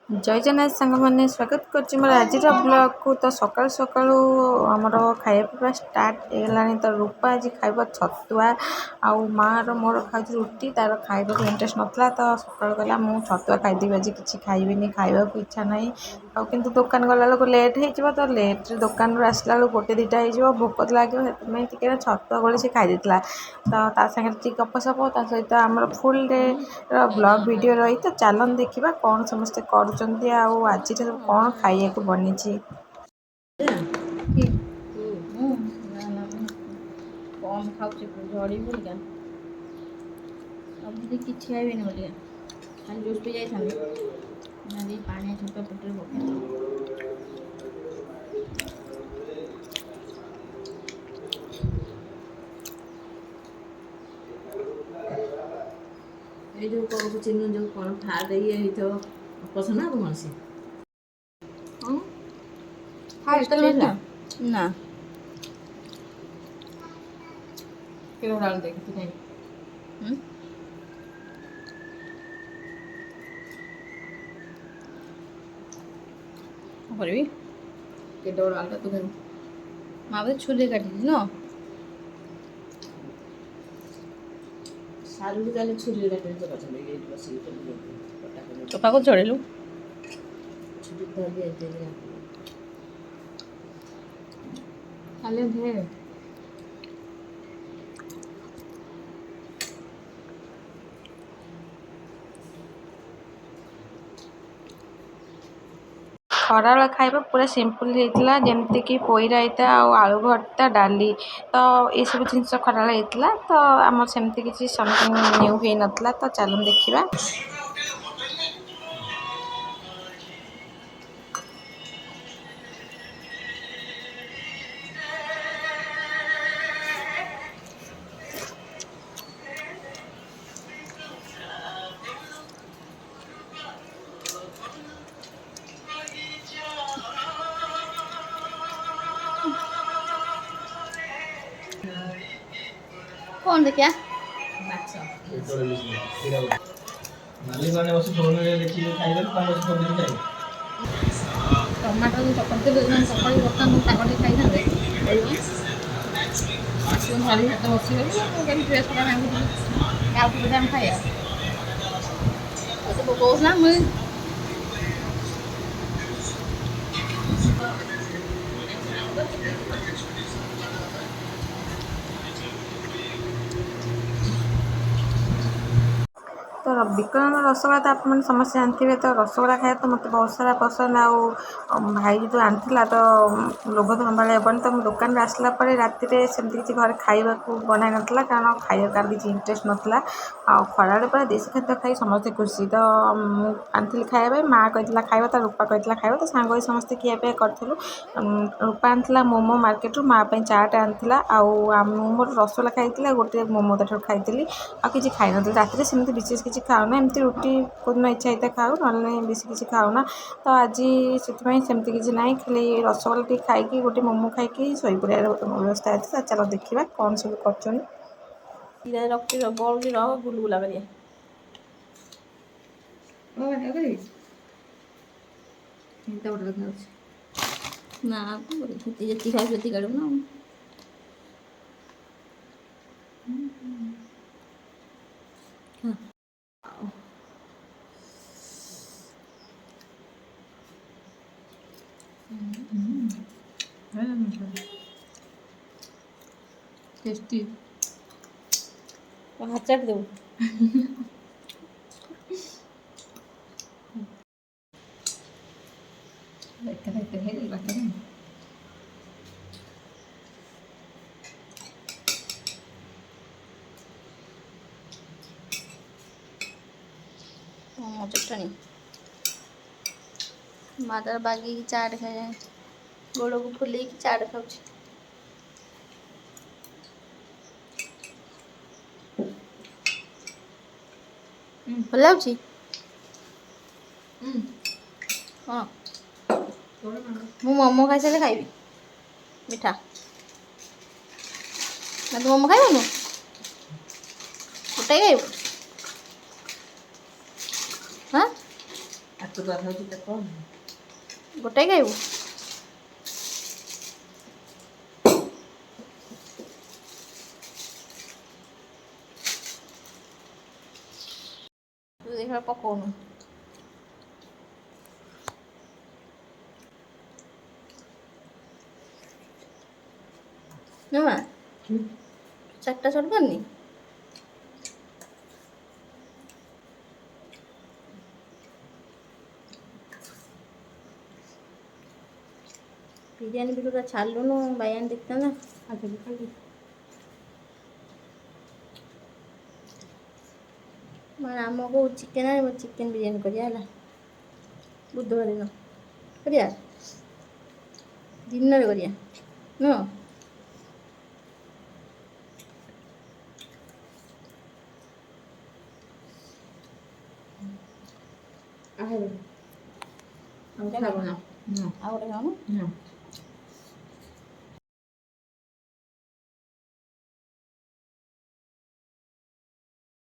जय जगन्नाथ सांग मैंने स्वागत कर मोर आज ब्लॉग को। तो सकाल सकाल आमर खाया पीवा स्टार्ट होगा। तो रूपा आज खाइब छतुआ आउ माँ मोर खाऊ रुटी तार खाइबा इंटरेस्ट नाला। तो सकाल गला मुझे छतुआ खाईदेवी आज किसी खाइबी खाइबा इच्छा ना कि दुकान गला बेलू लेट हो तो लेट दुकान रू आसला बेलू गोटे दुटा हो भोक लगे टे छतुआ गोली से खाई तो सागे गपसप सहित आम फुल डे ब्लॉग वीडियो रही। तो चलन देखा कौन समस्ते कर आज कौन खाइए बनी कम खाऊे झड़ी बोलिका अब दीदी किसी खाइबेनि बोलिका खाली जूस पी जाइए पानी छुपा पेटे पकड़ ये जो कौन चिन्ह जो कौन फाट ये तो पसंद ना कौन सी ना क्यों डाल दे तू नहीं करबी के डोर डाल तू नहीं माँ बोले छुले काटी न सालू ताले छुले काटे तो पसंद ये बस ये तो पाको चढ़ेलु छुरी धर दिया दे खाले धे खरा खाइबा पूरा सिंपल होता जमती कि पोई रायता आलू भर्ता डाली। तो ये सब जिन खरा होता तो आम सेमती किसी समथिंग न्यू हो नाला। तो चलो देखा कौन देखिया टमाटो चकटे सकाल बर्तमान ताकटे खाई था भारी हाथ बस ड्रेस खाया कौन मुझे तो विक्रम रसगोला तो आप समस्ते जानते तो रसगोला खाया तो मत बहुत सारा पसंद आउ भाई जो आनी तो लोभ तो संभाल हेबन। तो दुकान आसला राति सेमती किसी घर खावा बनाई नाला कारण खाया कार किसी इंटरेस्ट नाला खरा पूरा देशी खाद्य खाई समस्ते खुशी। तो आनी खाया माँ कहला खाइबा तो रूपा कहला खाइबा तो सांग समस्ते खियापिया करूँ। रूपा आनी मोमो मार्केट माँ चाट आनी मोर रसगोला खाई गोटे मोमो ताठ खाई आ कि खाई नी राति सेमती विशेष किसी खाऊना एमती रुटी कोन इच्छा होता खाऊ ना बेस किसी खाऊना। तो आज से सेमती किसी ना खाली रसगोला टी खाई गोटे मोमो खाई शई पड़ा व्यवस्था है। चलो देखा कौन सब कर रखी बल की रह गुलगुला करिए ना जी खाई जी काढ़ ना टेस्टी हाथ चाट देव चटनी मातार बागी की चाट खाए गोड़ को फुले की चाट खाऊ भल लाଗୁଛି हाँ मु मोमो खाई सारे खाइबी मिठा ना तू मोमो खाइबनु गोटाए खाइबु हाँ ତୁ ଗାଧୋଉଛି ତ କ'ଣ ଗୋଟାଏ ଖାଇବୁ? ତୁ ଦେଖିବା ପକଉନୁ। ନା 4ଟା ସଟ୍ କରିନି? ବିରିୟାନୀ ଭିଡ଼ିଓଟା ଛାଡ଼ିଲୁନୁ, ବାୟାନ ଦେଖିଥାନ୍ତା। ଆଜି ବି ଖାଇବି। ମାନେ ଆମକୁ ଚିକେନ୍ ଆଣିବ, ଚିକେନ୍ ବିରିୟାନୀ କରିବା ହେଲା, ବୁଧବାର ଦିନ କରିବା, ଦିନରେ କରିବା ନୁହଁ? ଆଉ ଖାଇବ ନା? ଆଉ ଗୋଟେ ଖାଉନୁ? ନା